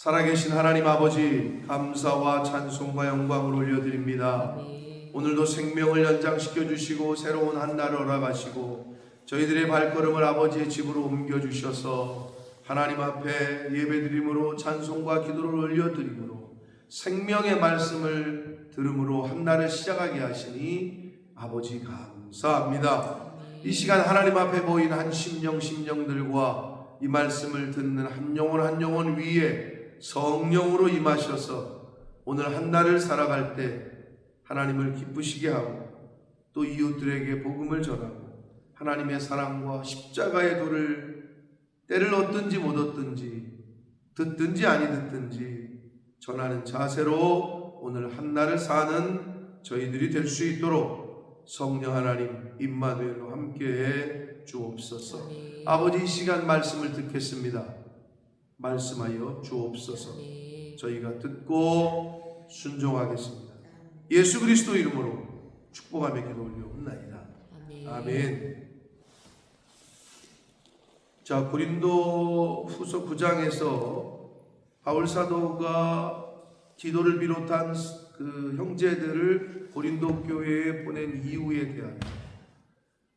살아계신 하나님 아버지, 감사와 찬송과 영광을 올려드립니다. 오늘도 생명을 연장시켜 주시고 새로운 한 날을 허락하시고 저희들의 발걸음을 아버지의 집으로 옮겨주셔서 하나님 앞에 예배드림으로 찬송과 기도를 올려드림으로 생명의 말씀을 들음으로 한 날을 시작하게 하시니 아버지 감사합니다. 이 시간 하나님 앞에 모인 한 심령들과 이 말씀을 듣는 한 영혼 위에 성령으로 임하셔서 오늘 한 날을 살아갈 때 하나님을 기쁘시게 하고 또 이웃들에게 복음을 전하고 하나님의 사랑과 십자가의 도를 때를 얻든지 못 얻든지 듣든지 아니 듣든지 전하는 자세로 오늘 한 날을 사는 저희들이 될 수 있도록 성령 하나님 임마누엘로 함께해 주옵소서. 아버지, 이 시간 말씀을 듣겠습니다. 말씀하여 주옵소서. 저희가 듣고 순종하겠습니다. 예수 그리스도 이름으로 축복하며 기도 올려옵나이다. 아멘. 자, 고린도 후서 9장에서 바울 사도가 디도를 비롯한 그 형제들을 고린도 교회에 보낸 이유에 대한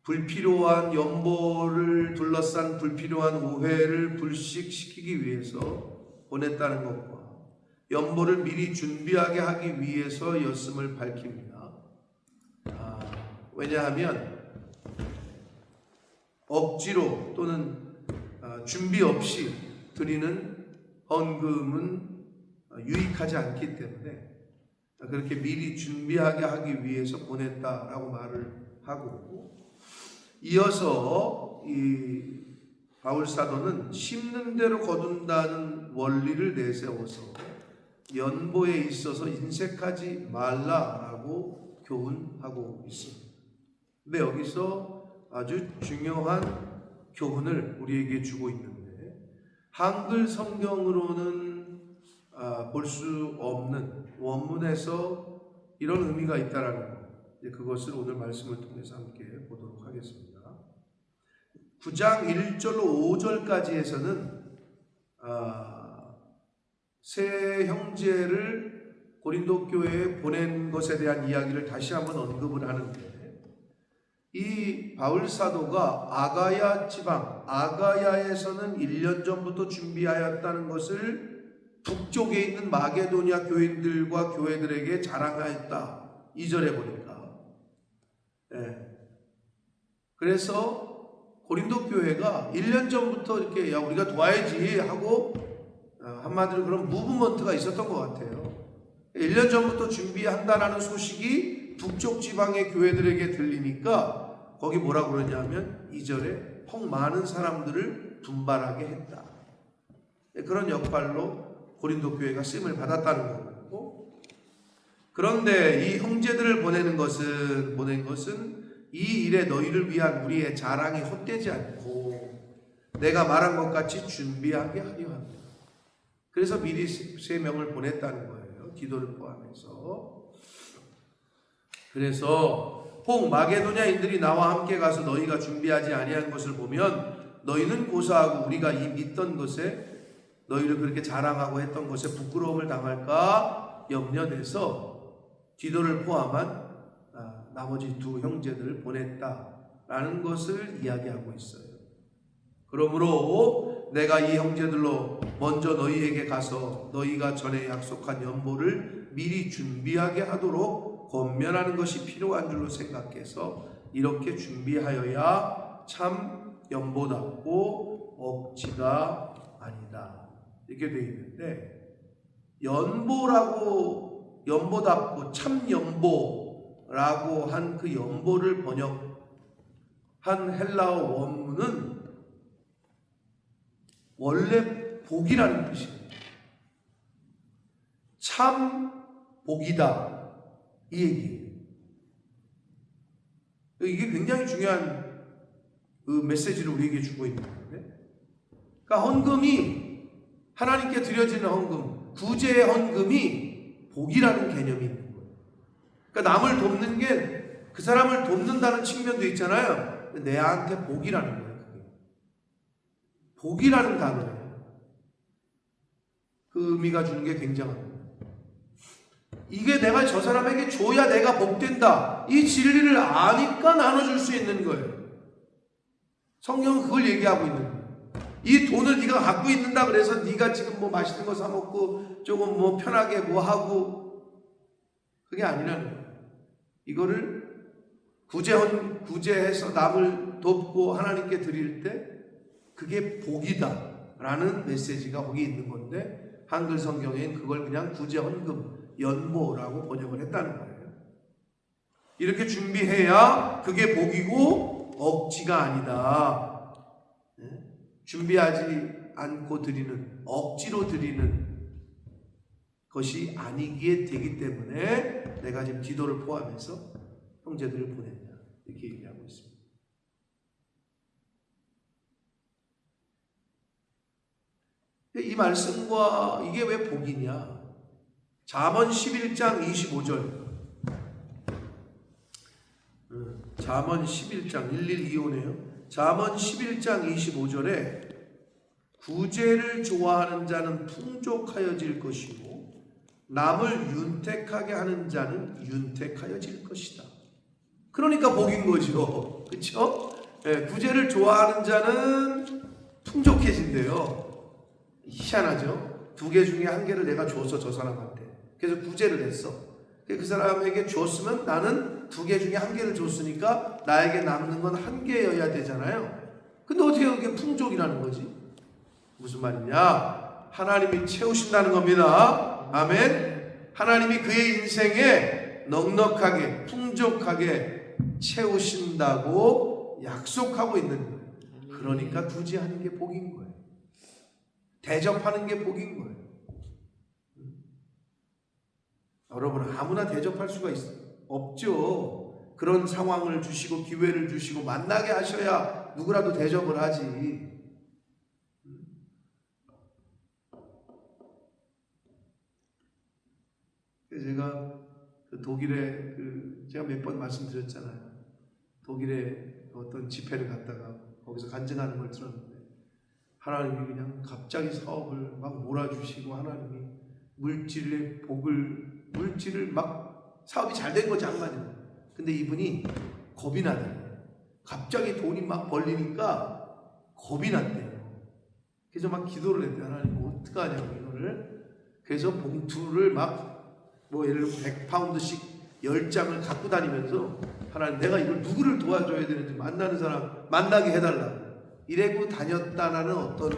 불필요한 연보를 둘러싼 불필요한 오해를 불식시키기 위해서 보냈다는 것과 연보를 미리 준비하게 하기 위해서였음을 밝힙니다. 왜냐하면 억지로 또는 준비 없이 드리는 헌금은 유익하지 않기 때문에 그렇게 미리 준비하게 하기 위해서 보냈다라고 말을 하고, 이어서 이 바울 사도는 심는 대로 거둔다는 원리를 내세워서 연보에 있어서 인색하지 말라라고 교훈하고 있습니다. 근데 여기서 아주 중요한 교훈을 우리에게 주고 있는데, 한글 성경으로는 볼 수 없는 원문에서 이런 의미가 있다라는 것, 그것을 오늘 말씀을 통해서 함께 보도록 하겠습니다. 9장 1절로 5절까지에서는 세 형제를 고린도 교회에 보낸 것에 대한 이야기를 다시 한번 언급을 하는데, 이 바울 사도가 아가야 지방, 아가야에서는 1년 전부터 준비하였다는 것을 북쪽에 있는 마게도냐 교인들과 교회들에게 자랑하였다. 2절에 보니까. 그래서 고린도 교회가 1년 전부터 이렇게 야 우리가 도와야지 하고 한마디로 그런 무브먼트가 있었던 것 같아요. 1년 전부터 준비한다라는 소식이 북쪽 지방의 교회들에게 들리니까 거기 뭐라고 그러냐면 2절에 혹 많은 사람들을 분발하게 했다. 그런 역할로 고린도 교회가 쓰임을 받았다는 거고, 그런데 이 형제들을 보낸 것은 이 일에 너희를 위한 우리의 자랑이 헛되지 않고 내가 말한 것 같이 준비하게 하려 합니다. 그래서 미리 3명을 보냈다는 거예요. 디도를 포함해서. 그래서 혹 마게도냐인들이 나와 함께 가서 너희가 준비하지 아니한 것을 보면 너희는 고사하고 우리가 이 믿던 것에 너희를 그렇게 자랑하고 했던 것에 부끄러움을 당할까 염려돼서 디도를 포함한 나머지 두 형제들을 보냈다라는 것을 이야기하고 있어요. 그러므로 내가 이 형제들로 먼저 너희에게 가서 너희가 전에 약속한 연보를 미리 준비하게 하도록 권면하는 것이 필요한 줄로 생각해서 이렇게 준비하여야 참 연보답고 억지가 아니다, 이렇게 되어 있는데, 연보답고 참 연보라고 한 그 연보를 번역한 헬라어 원문은 원래 복이라는 뜻입니다. 참 복이다, 이 얘기예요. 이게 굉장히 중요한 그 메시지를 우리에게 주고 있는 건데, 그러니까 헌금이, 하나님께 드려지는 헌금, 구제의 헌금이 복이라는 개념이 있는 거예요. 그러니까 남을 돕는 게 그 사람을 돕는다는 측면도 있잖아요. 내한테 복이라는 거예요. 그게 복이라는 단어예요. 그 의미가 주는 게 굉장합니다. 이게 내가 저 사람에게 줘야 내가 복된다. 이 진리를 아니까 나눠줄 수 있는 거예요. 성경은 그걸 얘기하고 있는 거예요. 이 돈을 네가 갖고 있는다 그래서 네가 지금 뭐 맛있는 거 사 먹고 조금 뭐 편하게 뭐 하고, 그게 아니라는 거예요. 이거를 구제해서 남을 돕고 하나님께 드릴 때 그게 복이다 라는 메시지가 거기 있는 건데, 한글 성경엔 그걸 그냥 구제헌금, 연보라고 번역을 했다는 거예요. 이렇게 준비해야 그게 복이고 억지가 아니다. 준비하지 않고 드리는, 억지로 드리는 것이 아니기에 되기 때문에 내가 지금 기도를 포함해서 형제들을 보냈냐 이렇게 얘기하고 있습니다. 이 말씀과 이게 왜 복이냐? 잠언 11장 25절. 잠언 11장 112호네요. 잠언 11장 25절에 구제를 좋아하는 자는 풍족하여질 것이고 남을 윤택하게 하는 자는 윤택하여질 것이다. 그러니까 복인 거죠. 그렇죠? 네, 구제를 좋아하는 자는 풍족해진대요. 희한하죠? 2개 중에 1개를 내가 줬어, 저 사람한테. 그래서 구제를 했어. 그 사람에게 줬으면 나는 2개 중에 1개를 줬으니까 나에게 남는 건 1개여야 되잖아요. 근데 어떻게 그게 풍족이라는 거지? 무슨 말이냐? 하나님이 채우신다는 겁니다. 아멘. 하나님이 그의 인생에 넉넉하게 풍족하게 채우신다고 약속하고 있는 거예요. 그러니까 구제하는 게 복인 거예요. 대접하는 게 복인 거예요. 여러분, 아무나 대접할 수가 없죠. 그런 상황을 주시고 기회를 주시고 만나게 하셔야 누구라도 대접을 하지. 제가 독일에 제가 몇 번 말씀드렸잖아요. 독일에 어떤 집회를 갔다가 거기서 간증하는 걸 들었는데 하나님이 그냥 갑자기 사업을 막 몰아주시고 하나님이 물질의 물질을 막 사업이 잘 된 거지 한마디로. 근데 이분이 겁이 나대요. 갑자기 돈이 막 벌리니까 겁이 났대요. 그래서 막 기도를 했대요. 하나님 어떡하냐고 이거를. 그래서 봉투를 막 뭐 예를 들어 100파운드씩 10장을 갖고 다니면서 하나님 내가 이걸 누구를 도와줘야 되는지 만나는 사람 만나게 해달라고 이래고 다녔다라는 어떤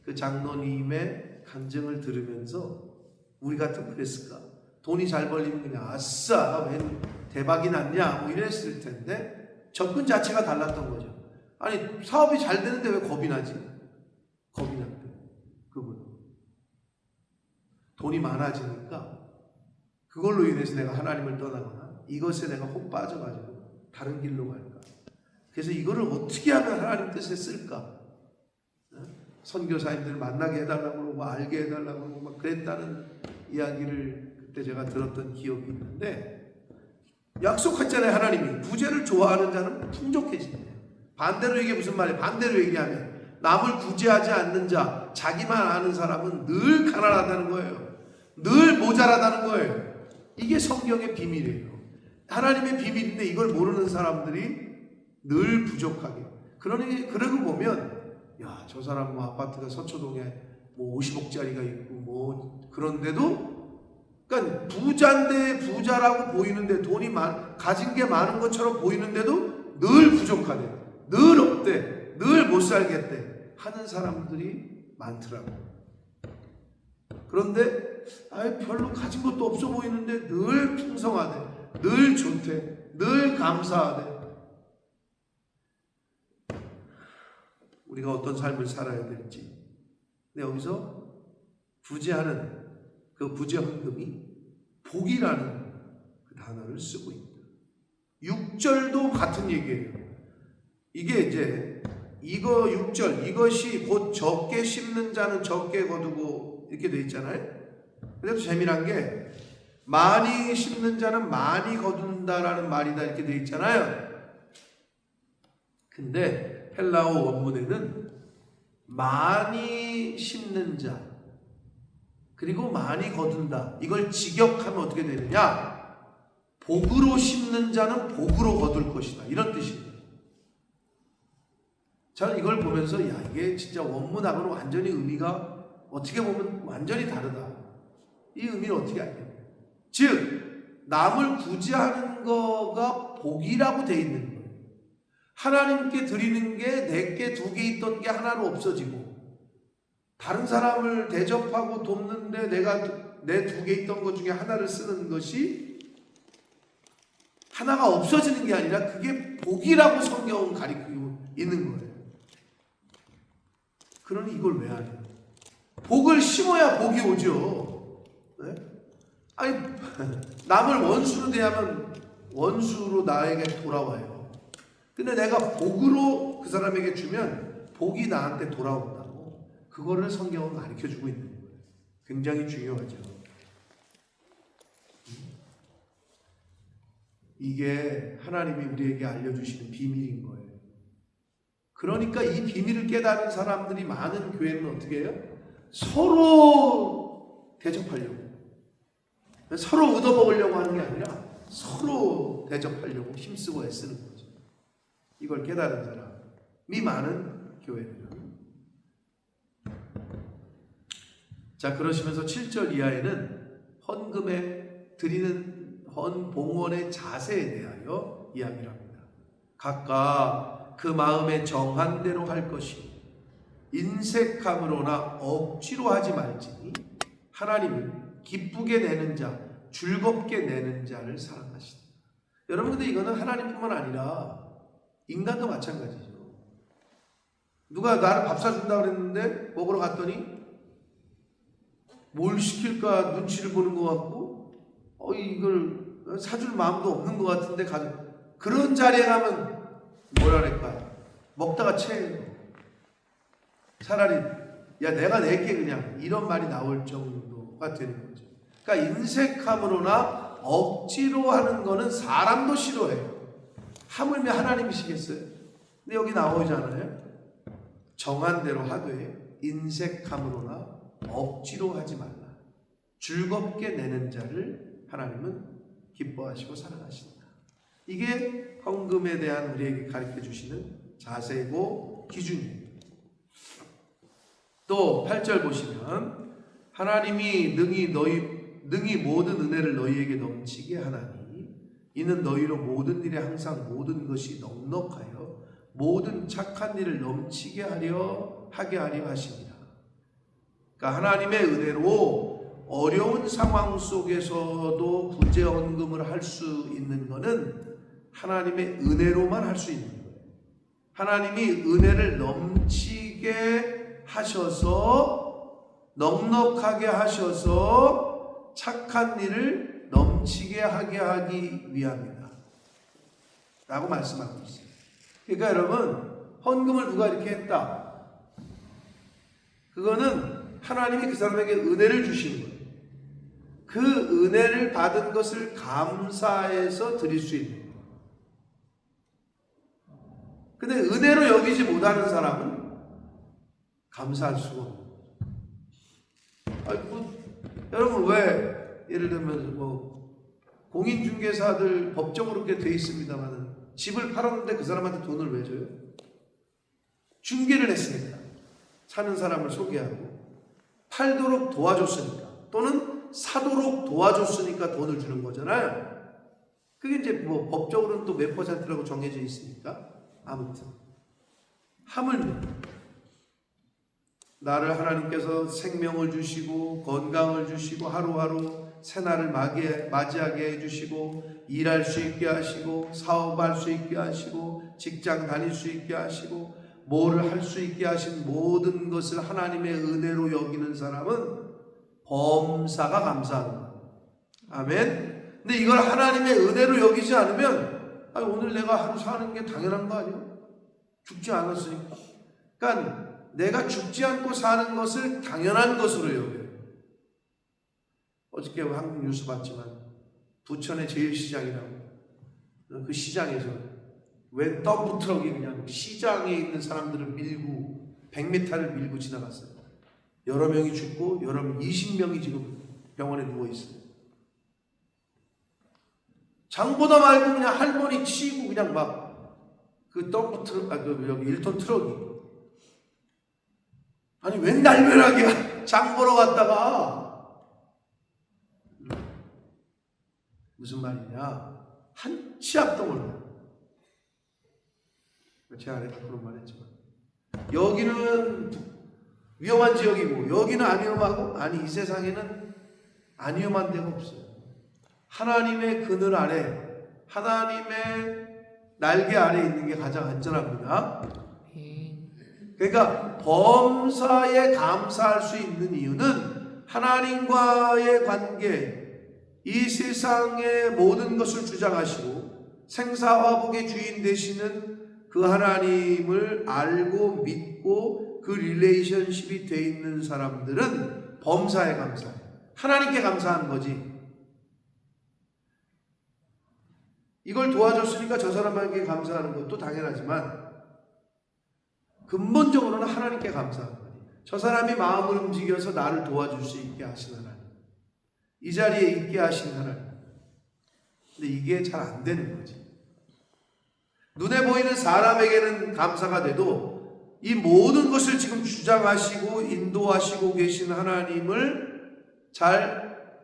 그 장로님의 간증을 들으면서 우리 같으면 그랬을까? 돈이 잘 벌리면 그냥 아싸 웬 대박이 났냐 뭐 이랬을 텐데 접근 자체가 달랐던 거죠. 아니 사업이 잘 되는데 왜 겁이 나지? 겁이 났대. 그분 돈이 많아지니까 그걸로 인해서 내가 하나님을 떠나거나 이것에 내가 혹 빠져가지고 다른 길로 갈까? 그래서 이거를 어떻게 하면 하나님 뜻에 쓸까? 선교사님들 만나게 해달라고 그러고 알게 해달라고 그러고 막 그랬다는 이야기를 그때 제가 들었던 기억이 있는데 약속했잖아요. 하나님이 구제를 좋아하는 자는 풍족해진대요. 반대로 이게 무슨 말이에요? 반대로 얘기하면 남을 구제하지 않는 자, 자기만 아는 사람은 늘 가난하다는 거예요. 늘 모자라다는 거예요. 이게 성경의 비밀이에요. 하나님의 비밀인데 이걸 모르는 사람들이 늘 부족하게. 그러고 보면 야, 저 사람 뭐 아파트가 서초동에 뭐 50억짜리가 있고 뭐 그런데도 그러니까 부자인데 부자라고 보이는데 돈이 가진 게 많은 것처럼 보이는데도 늘 부족하대. 늘 없대. 늘 못 살겠대. 하는 사람들이 많더라고요. 그런데 별로 가진 것도 없어 보이는데 늘 풍성하대. 늘 좋대. 늘 감사하대. 우리가 어떤 삶을 살아야 될지. 근데 여기서 구제하는 그 구제헌금이 복이라는 그 단어를 쓰고 있다. 6절도 같은 얘기예요. 이게 이제 이거 6절 이것이 곧 적게 심는 자는 적게 거두고 이렇게 돼 있잖아요. 그래도 재미난 게 많이 심는 자는 많이 거둔다라는 말이다 이렇게 돼 있잖아요. 근데 헬라어 원문에는 많이 심는 자 그리고 많이 거둔다. 이걸 직역하면 어떻게 되느냐? 복으로 심는 자는 복으로 거둘 것이다. 이런 뜻이에요. 저는 이걸 보면서 이게 진짜 원문하고는 완전히 의미가 어떻게 보면 완전히 다르다. 이 의미를 어떻게 알겠냐? 즉 남을 구제하는 거가 복이라고 돼 있는 거예요. 하나님께 드리는 게 4개, 2개 있던 게 하나로 없어지고, 다른 사람을 대접하고 돕는데 내가 내 2개 있던 것 중에 하나를 쓰는 것이 하나가 없어지는 게 아니라 그게 복이라고 성경은 가리키고 있는 거예요. 그러니 이걸 왜 하냐? 복을 심어야 복이 오죠. 네? 아니 남을 원수로 대하면 원수로 나에게 돌아와요. 근데 내가 복으로 그 사람에게 주면 복이 나한테 돌아온다고. 그거를 성경은 가르쳐주고 있는 거예요. 굉장히 중요하죠. 이게 하나님이 우리에게 알려주시는 비밀인 거예요. 그러니까 이 비밀을 깨달은 사람들이 많은 교회는 어떻게 해요? 서로 대접하려고, 서로 얻어먹으려고 하는 게 아니라 서로 대접하려고 힘쓰고 애쓰는 거죠. 이걸 깨달은 사람이 많은 교회들은. 자, 그러시면서 7절 이하에는 헌금에 드리는 헌봉헌의 자세에 대하여 이야기를 합니다. 각각 그 마음에 정한 대로 할 것이 인색함으로나 억지로 하지 말지니 하나님은 기쁘게 내는 자, 즐겁게 내는 자를 사랑하시다. 여러분, 근데 이거는 하나님뿐만 아니라 인간도 마찬가지죠. 누가 나를 밥 사준다고 그랬는데 먹으러 갔더니 뭘 시킬까 눈치를 보는 것 같고, 이걸 사줄 마음도 없는 것 같은데 그런 자리에 가면 뭐랄까, 먹다가 체해요. 차라리 야 내가 낼게 그냥, 이런 말이 나올 정도가 되는 거죠. 그러니까 인색함으로나 억지로 하는 거는 사람도 싫어해요. 하물며 하나님이시겠어요? 근데 여기 나오잖아요. 정한 대로 하되 인색함으로나 억지로 하지 말라. 즐겁게 내는 자를 하나님은 기뻐하시고 사랑하신다. 이게 헌금에 대한 우리에게 가르쳐 주시는 자세고 기준이에요. 또 8절 보시면 하나님이 능히 모든 은혜를 너희에게 넘치게 하나니 이는 너희로 모든 일에 항상 모든 것이 넉넉하여 모든 착한 일을 넘치게 하게 하려 하십니다. 그러니까 하나님의 은혜로 어려운 상황 속에서도 구제 헌금을 할 수 있는 것은 하나님의 은혜로만 할 수 있는 거예요. 하나님이 은혜를 넘치게 하셔서 넉넉하게 하셔서 착한 일을 넘치게 하게 하기 위함이다 라고 말씀하고 있어요. 그러니까 여러분, 헌금을 누가 이렇게 했다, 그거는 하나님이 그 사람에게 은혜를 주시는 거예요. 그 은혜를 받은 것을 감사해서 드릴 수 있는 거예요. 근데 은혜로 여기지 못하는 사람은 감사할 수가 없는 거예요. 여러분, 왜 예를 들면 공인중개사들 법적으로 그렇게 돼 있습니다만 집을 팔았는데 그 사람한테 돈을 왜 줘요? 중개를 했으니까, 사는 사람을 소개하고 팔도록 도와줬으니까, 또는 사도록 도와줬으니까 돈을 주는 거잖아요. 그게 이제 법적으로는 또 몇 %라고 정해져 있으니까. 아무튼 하물며 나를 하나님께서 생명을 주시고 건강을 주시고 하루하루 새날을 맞이하게 해주시고 일할 수 있게 하시고 사업할 수 있게 하시고 직장 다닐 수 있게 하시고 뭐를 할 수 있게 하신 모든 것을 하나님의 은혜로 여기는 사람은 범사가 감사한 거예요. 아멘. 근데 이걸 하나님의 은혜로 여기지 않으면 오늘 내가 하루 사는 게 당연한 거 아니야? 죽지 않았으니까. 그러니까 내가 죽지 않고 사는 것을 당연한 것으로 여겨요. 어저께 한국 뉴스 봤지만 부천의 제일시장이라고, 그 시장에서 웬 덤프트럭이 그냥 시장에 있는 사람들을 밀고 100m를 밀고 지나갔어요. 여러 명이 죽고 20명이 지금 병원에 누워 있어요. 장보다 말고 그냥 할머니 치고 그냥 막 그 덤프 트럭, 여기 1톤 트럭이. 아니 웬 날벼락이야. 장 보러 갔다가. 무슨 말이냐. 한 치 앞도 몰라. 제 아내가 그런 말 했지만. 여기는 위험한 지역이고 여기는 안 위험하고, 아니 이 세상에는 안 위험한 데가 없어요. 하나님의 그늘 아래, 하나님의 날개 아래 있는 게 가장 안전합니다. 그러니까 범사에 감사할 수 있는 이유는 하나님과의 관계, 이 세상의 모든 것을 주장하시고 생사화복의 주인 되시는 그 하나님을 알고 믿고 그 릴레이션십이 돼 있는 사람들은 범사에 감사해요. 하나님께 감사하는 거지. 이걸 도와줬으니까 저 사람에게 감사하는 것도 당연하지만 근본적으로는 하나님께 감사하는 거예요. 저 사람이 마음을 움직여서 나를 도와줄 수 있게 하신 하나님, 이 자리에 있게 하신 하나님. 근데 이게 잘 안 되는 거지. 눈에 보이는 사람에게는 감사가 돼도 이 모든 것을 지금 주장하시고 인도하시고 계신 하나님을 잘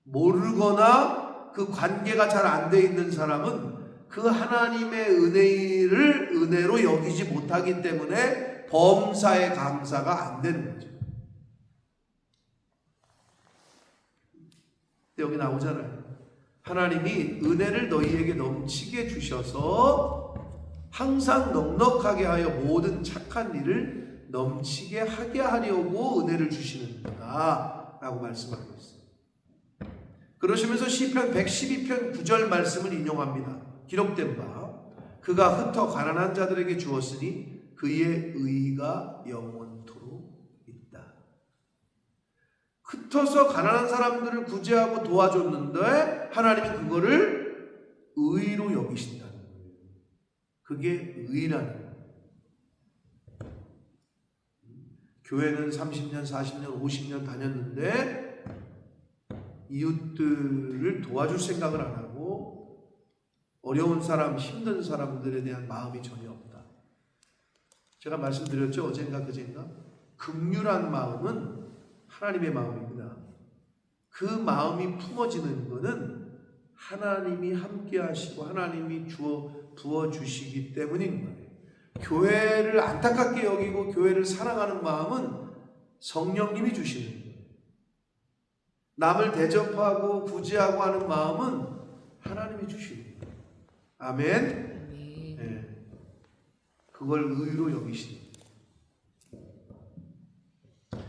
모르거나 그 관계가 잘 안 돼 있는 사람은 그 하나님의 은혜로 여기지 못하기 때문에 범사의 감사가 안 되는 거죠. 여기 나오잖아요. 하나님이 은혜를 너희에게 넘치게 주셔서 항상 넉넉하게 하여 모든 착한 일을 넘치게 하게 하려고 은혜를 주시는 거다 라고 말씀하고 있어요. 그러시면서 시편 112편 9절 말씀을 인용합니다. 기록된 바 그가 흩어 가난한 자들에게 주었으니 그의 의가 영원토록 있다. 흩어서 가난한 사람들을 구제하고 도와줬는데 하나님은 그거를 의로 여기신다는 거예요. 그게 의라는 거예요. 교회는 30년, 40년, 50년 다녔는데 이웃들을 도와줄 생각을 안 하고 어려운 사람, 힘든 사람들에 대한 마음이 전혀 없다. 제가 말씀드렸죠. 어젠가 그젠가. 긍휼한 마음은 하나님의 마음입니다. 그 마음이 품어지는 것은 하나님이 함께 하시고 하나님이 부어주시기 때문인 거예요. 교회를 안타깝게 여기고 교회를 사랑하는 마음은 성령님이 주시는 거예요. 남을 대접하고 구제하고 하는 마음은 하나님이 주시는 거예요. 아멘. 네. 그걸 의로 여기시는 거예요.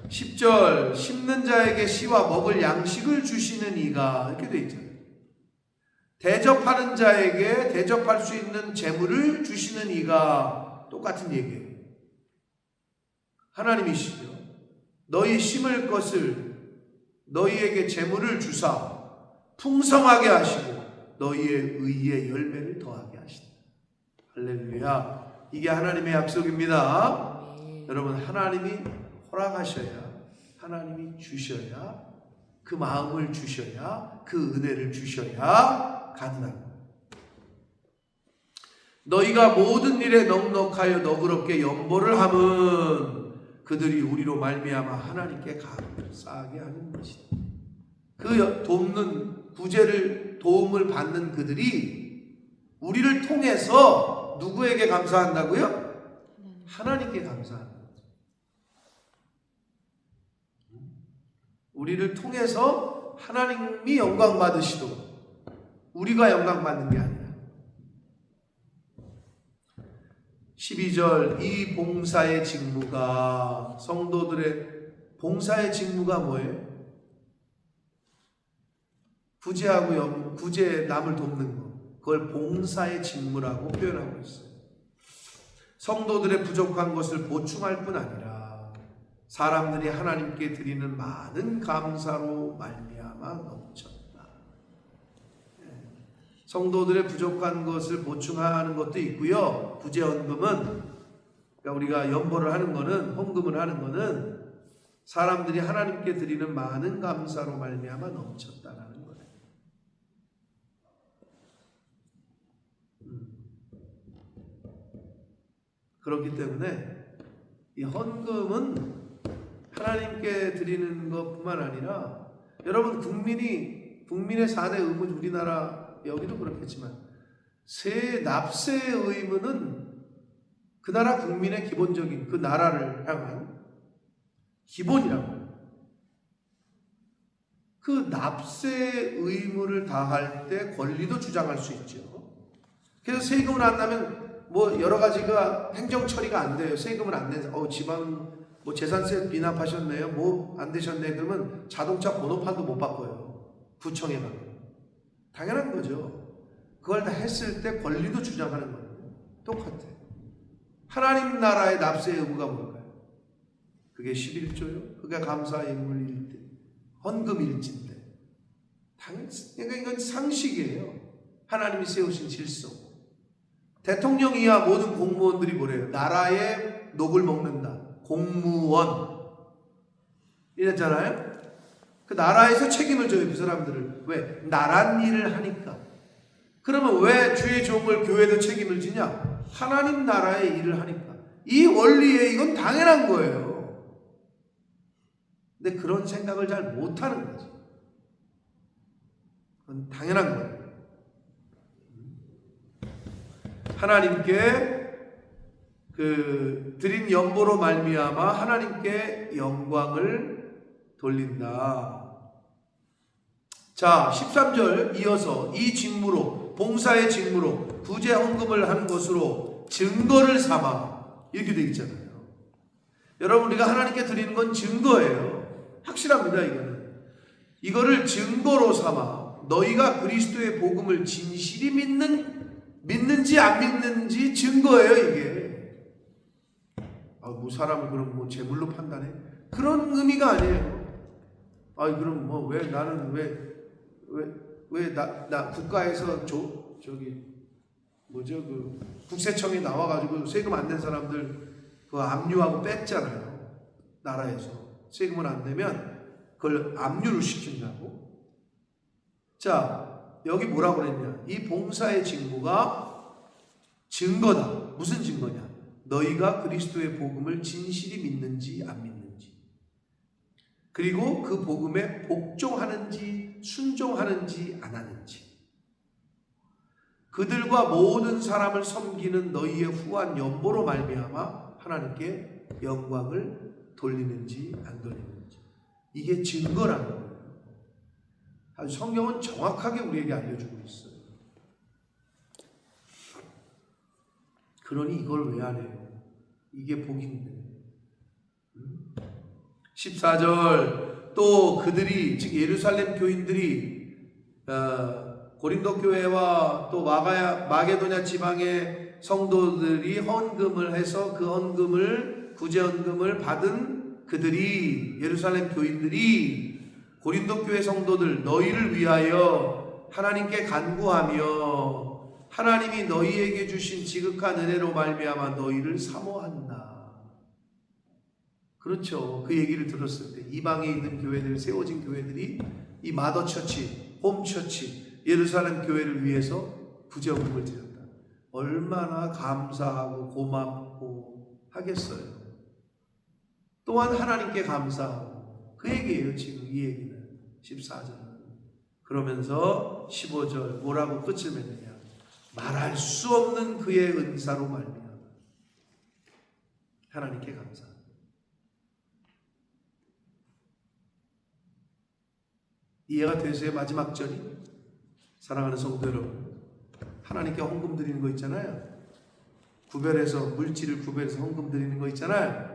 10절 심는 자에게 씨와 먹을 양식을 주시는 이가 이렇게 돼 있잖아요. 대접하는 자에게 대접할 수 있는 재물을 주시는 이가 똑같은 얘기예요. 하나님이시죠. 너희 심을 것을 너희에게 재물을 주사 풍성하게 하시고 너희의 의의 열매를 더하게 하신다. 할렐루야. 이게 하나님의 약속입니다. 여러분, 하나님이 허락하셔야, 하나님이 주셔야, 그 마음을 주셔야, 그 은혜를 주셔야 가능합니다. 너희가 모든 일에 넉넉하여 너그럽게 연보를 함은 그들이 우리로 말미암아 하나님께 감사하게 하는 것이다. 그 돕는 구제를 도움을 받는 그들이 우리를 통해서 누구에게 감사한다고요? 하나님께 감사한다. 우리를 통해서 하나님이 영광 받으시도록 우리가 영광 받는 게 아니라. 12절 이 봉사의 직무가, 성도들의 봉사의 직무가 뭐예요? 구제 남을 돕는 거, 그걸 봉사의 직무라고 표현하고 있어요. 성도들의 부족한 것을 보충할 뿐 아니라 사람들이 하나님께 드리는 많은 감사로 말미암아 넘쳤다. 성도들의 부족한 것을 보충하는 것도 있고요. 구제헌금은, 그러니까 우리가 연보를 하는 거는, 헌금을 하는 거는 사람들이 하나님께 드리는 많은 감사로 말미암아 넘쳤다라는 거예요. 그렇기 때문에 이 헌금은 하나님께 드리는 것뿐만 아니라 여러분 국민의 4대 의무, 우리나라 여기도 그렇겠지만 납세의 의무는 그 나라 국민의 기본적인 그 나라를 향한 기본이라고 해요. 그 납세 의무를 다할 때 권리도 주장할 수 있죠. 그래서 세금을 안 내면 뭐 여러 가지가 행정 처리가 안 돼요. 세금을 안 내서 지방 뭐 재산세 미납하셨네요. 뭐 안 되셨네. 그러면 자동차 번호판도 못 바꿔요. 구청에 가면. 당연한 거죠. 그걸 다 했을 때 권리도 주장하는 거예요. 똑같아요. 하나님 나라의 납세 의무가 뭘까요? 그게 11조요. 그게 감사의 인물일 때, 헌금일진데. 그러니까 이건 상식이에요. 하나님이 세우신 질서. 대통령 이하 모든 공무원들이 뭐래요? 나라의 녹을 먹는다. 공무원. 이랬잖아요. 그 나라에서 책임을 져요. 그 사람들을. 왜? 나란 일을 하니까. 그러면 왜 주의 종을 교회도 책임을 지냐? 하나님 나라의 일을 하니까. 이 원리에 이건 당연한 거예요. 근데 그런 생각을 잘 못하는 거지. 그건 당연한 거예요. 하나님께 드린 연보로 말미암아 하나님께 영광을 돌린다. 자, 13절 이어서 이 직무로, 봉사의 직무로 부재 헌금을 하는 것으로 증거를 삼아, 이렇게 되어 있잖아요. 여러분, 우리가 하나님께 드리는 건 증거예요. 확실합니다. 이거를 증거로 삼아 너희가 그리스도의 복음을 진실이 믿는지 안 믿는지 증거예요. 이게 뭐 사람을 그럼 뭐 재물로 판단해? 그런 의미가 아니에요. 그럼 뭐 왜 나는 왜 나 국가에서 국세청에 나와가지고 세금 안 낸 사람들 그 압류하고 뺐잖아요. 나라에서 세금을 안 내면 그걸 압류를 시킨다고. 자, 여기 뭐라고 그랬냐? 이 봉사의 직무가 증거다. 무슨 증거냐? 너희가 그리스도의 복음을 진실이 믿는지 안 믿는지, 그리고 그 복음에 복종하는지 순종하는지 안 하는지, 그들과 모든 사람을 섬기는 너희의 후한 연보로 말미암아 하나님께 영광을 돌리는지 안 돌리는지, 이게 증거라는 거예요. 아주 성경은 정확하게 우리에게 알려주고 있어요. 그러니 이걸 왜 안 해요? 이게 복인데. 14절 또 그들이, 즉 예루살렘 교인들이 고린도 교회와 또 마게도냐 지방의 성도들이 헌금을 해서 그 헌금을, 구제 헌금을 받은 그들이, 예루살렘 교인들이 고린도 교회 성도들 너희를 위하여 하나님께 간구하며 하나님이 너희에게 주신 지극한 은혜로 말미암아 너희를 사모한다. 그렇죠. 그 얘기를 들었을 때 이방에 있는 교회들, 세워진 교회들이 이 마더처치, 홈처치, 예루살렘 교회를 위해서 구제헌금을 드렸다. 얼마나 감사하고 고맙고 하겠어요. 또한 하나님께 감사하고, 그 얘기예요. 지금 이 얘기는 14절. 그러면서 15절 뭐라고 끝을 맺느냐? 말할 수 없는 그의 은사로 말미암아 하나님께 감사합니다. 이해가 되세요? 마지막 절이, 사랑하는 성도 여러분, 하나님께 헌금 드리는 거 있잖아요. 구별해서, 물질을 구별해서 헌금 드리는 거 있잖아요.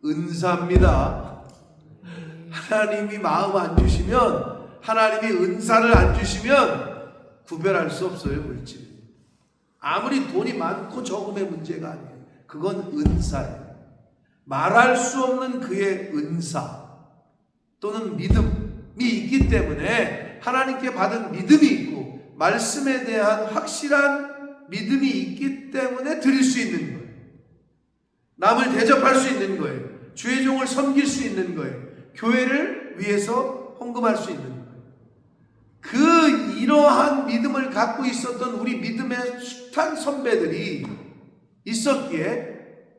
은사입니다. 하나님이 마음 안 주시면, 하나님이 은사를 안 주시면 구별할 수 없어요. 물질. 아무리 돈이 많고 적음의 문제가 아니에요. 그건 은사예요. 말할 수 없는 그의 은사 또는 믿음이 있기 때문에, 하나님께 받은 믿음이 있고 말씀에 대한 확실한 믿음이 있기 때문에 드릴 수 있는 거예요. 남을 대접할 수 있는 거예요. 주의 종을 섬길 수 있는 거예요. 교회를 위해서 헌금할 수 있는 거예요. 그 이러한 믿음을 갖고 있었던 우리 믿음의 숱한 선배들이 있었기에,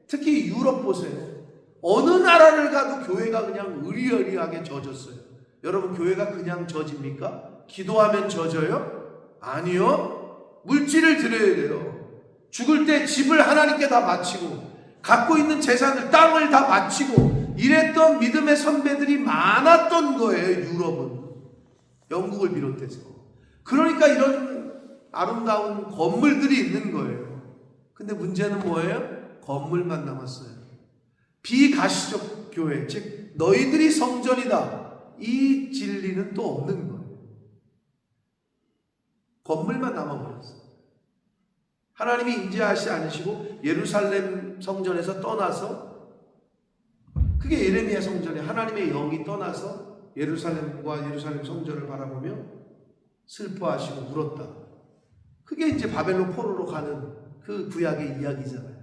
특히 유럽 보세요. 어느 나라를 가도 교회가 그냥 의리의리하게 젖었어요. 여러분, 교회가 그냥 젖입니까? 기도하면 젖어요? 아니요. 물질을 드려야 돼요. 죽을 때 집을 하나님께 다 바치고 갖고 있는 재산을, 땅을 다 바치고 이랬던 믿음의 선배들이 많았던 거예요. 유럽은, 영국을 비롯해서. 그러니까 이런 아름다운 건물들이 있는 거예요. 근데 문제는 뭐예요? 건물만 남았어요. 비가시적 교회, 즉 너희들이 성전이다, 이 진리는 또 없는 거예요. 건물만 남아버렸어요. 하나님이 임재하시 않으시고 예루살렘 성전에서 떠나서, 그게 예레미야 성전에 하나님의 영이 떠나서 예루살렘과 예루살렘 성전을 바라보며 슬퍼하시고 울었다. 그게 이제 바벨론 포로로 가는 그 구약의 이야기잖아요.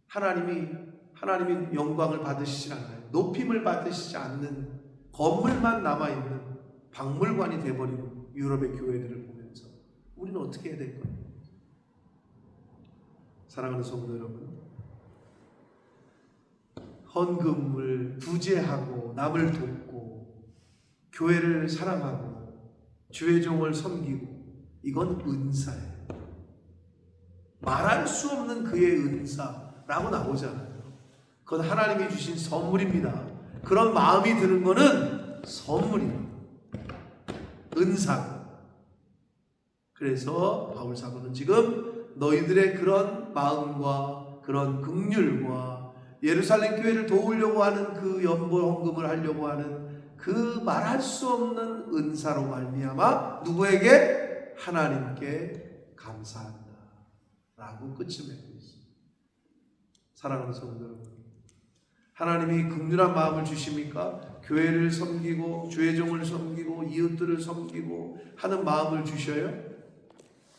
하나님이 영광을 받으시지 않아요. 높임을 받으시지 않는 건물만 남아있는 박물관이 되어버린 유럽의 교회들을 보면서 우리는 어떻게 해야 될까요? 사랑하는 성도 여러분, 헌금을 부재하고 남을 돕고 교회를 사랑하고 주의 종을 섬기고, 이건 은사예요. 말할 수 없는 그의 은사라고 나오잖아요. 그건 하나님이 주신 선물입니다. 그런 마음이 드는 거는 선물이에요. 은사. 그래서 바울 사도는 지금 너희들의 그런 마음과 그런 긍휼과 예루살렘 교회를 도우려고 하는 그 연보 헌금을 하려고 하는 그 말할 수 없는 은사로 말미암아 누구에게? 하나님께 감사한다 라고 끝을 맺고 있습니다. 사랑하는 성도 여러분, 하나님이 긍휼한 마음을 주십니까? 교회를 섬기고 주의 종을 섬기고 이웃들을 섬기고 하는 마음을 주셔요?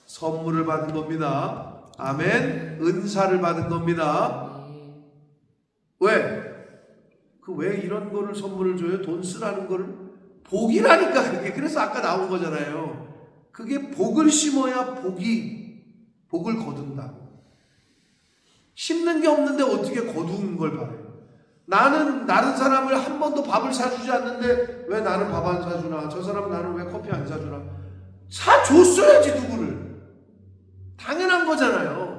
선물을 받은 겁니다. 아멘. 은사를 받은 겁니다. 왜? 왜 이런 거를 선물을 줘요? 돈 쓰라는 거를? 복이라니까 그게. 그래서 아까 나온 거잖아요. 그게 복을 심어야 복을 거둔다고. 심는 게 없는데 어떻게 거두는 걸 바래요? 나는 다른 사람을 한 번도 밥을 사주지 않는데 왜 나는 밥 안 사주나? 저 사람 나는 왜 커피 안 사주나? 사줬어야지, 누구를. 당연한 거잖아요.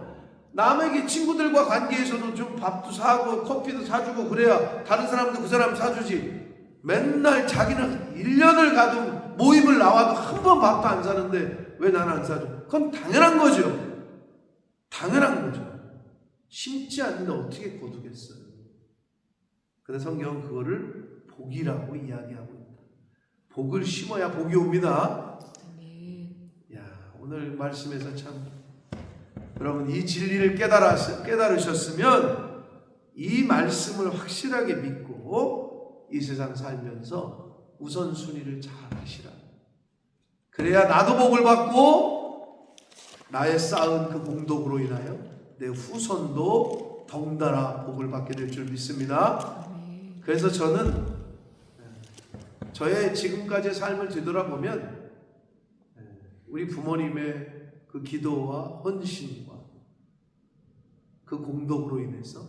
남에게 친구들과 관계에서도 좀 밥도 사고 커피도 사주고 그래야 다른 사람도 그 사람 사주지. 맨날 자기는 1년을 가도 모임을 나와도 한 번 밥도 안 사는데 왜 나는 안 사줘? 그건 당연한 거죠. 당연한 거죠. 심지 않는데 어떻게 거두겠어요? 근데 성경은 그거를 복이라고 이야기하고 있다. 복을 심어야 복이 옵니다. 야, 오늘 말씀에서 참 여러분 이 진리를 깨달으셨으면 이 말씀을 확실하게 믿고 이 세상 살면서 우선순위를 잘 하시라. 그래야 나도 복을 받고 나의 쌓은 그 공덕으로 인하여 내 후손도 덩달아 복을 받게 될 줄 믿습니다. 그래서 저는 저의 지금까지의 삶을 되돌아보면 우리 부모님의 그 기도와 헌신과 그 공덕으로 인해서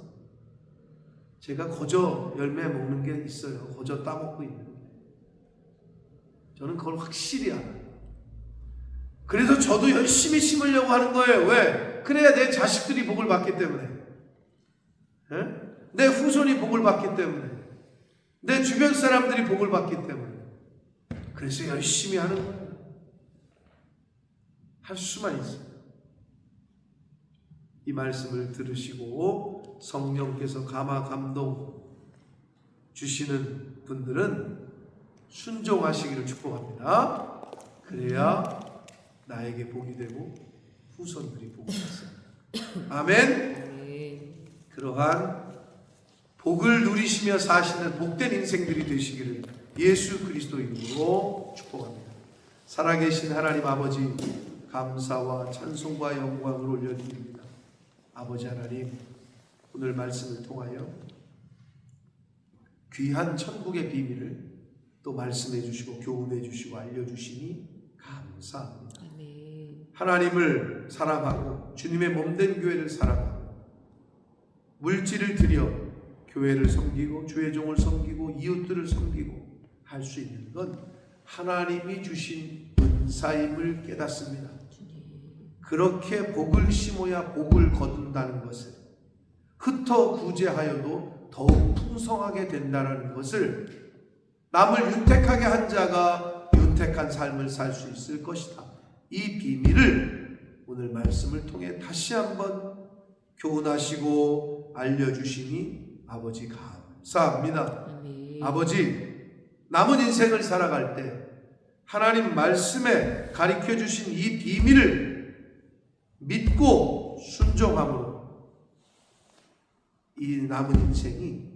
제가 거저 열매 먹는 게 있어요. 거저 따먹고 있는 게. 저는 그걸 확실히 알아요. 그래서 저도 열심히 심으려고 하는 거예요. 왜? 그래야 내 자식들이 복을 받기 때문에, 내 후손이 복을 받기 때문에, 내 주변 사람들이 복을 받기 때문에. 그래서 열심히 하는 거예요. 할 수만 있어요. 이 말씀을 들으시고 성령께서 감동 주시는 분들은 순종하시기를 축복합니다. 그래야 나에게 복이 되고 후손들이 복을 받습니다. 아멘. 그러한 복을 누리시며 사시는 복된 인생들이 되시기를 예수 그리스도 이름으로 축복합니다. 살아계신 하나님 아버지, 감사와 찬송과 영광을 올려드립니다. 아버지 하나님, 오늘 말씀을 통하여 귀한 천국의 비밀을 또 말씀해 주시고 교훈해 주시고 알려주시니 감사합니다. 아멘. 하나님을 사랑하고 주님의 몸된 교회를 사랑하고 물질을 들여 교회를 섬기고 주의 종을 섬기고 이웃들을 섬기고 할 수 있는 건 하나님이 주신 은사임을 깨닫습니다. 그렇게 복을 심어야 복을 거둔다는 것을, 흩어 구제하여도 더욱 풍성하게 된다는 것을, 남을 윤택하게 한 자가 윤택한 삶을 살 수 있을 것이다. 이 비밀을 오늘 말씀을 통해 다시 한번 교훈하시고 알려주시니 아버지 감사합니다. 아멘. 아버지, 남은 인생을 살아갈 때 하나님 말씀에 가르쳐 주신 이 비밀을 믿고 순종함으로 이 남은 인생이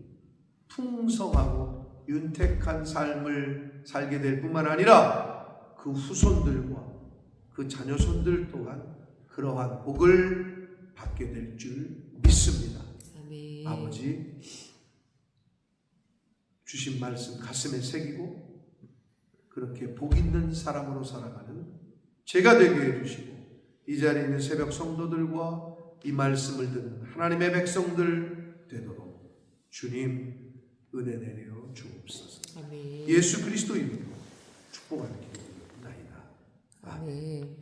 풍성하고 윤택한 삶을 살게 될 뿐만 아니라 그 후손들과 그 자녀손들 또한 그러한 복을 받게 될 줄 믿습니다. 아멘. 아버지, 주신 말씀 가슴에 새기고 그렇게 복 있는 사람으로 살아가는 제가 되게 해주시고, 이 자리에 있는 새벽 성도들과 이 말씀을 듣는 하나님의 백성들 되도록 주님 은혜 내려 주옵소서. 아멘. 예수 그리스도 이름으로 축복하는 기도를 나이다. 아멘. 아멘.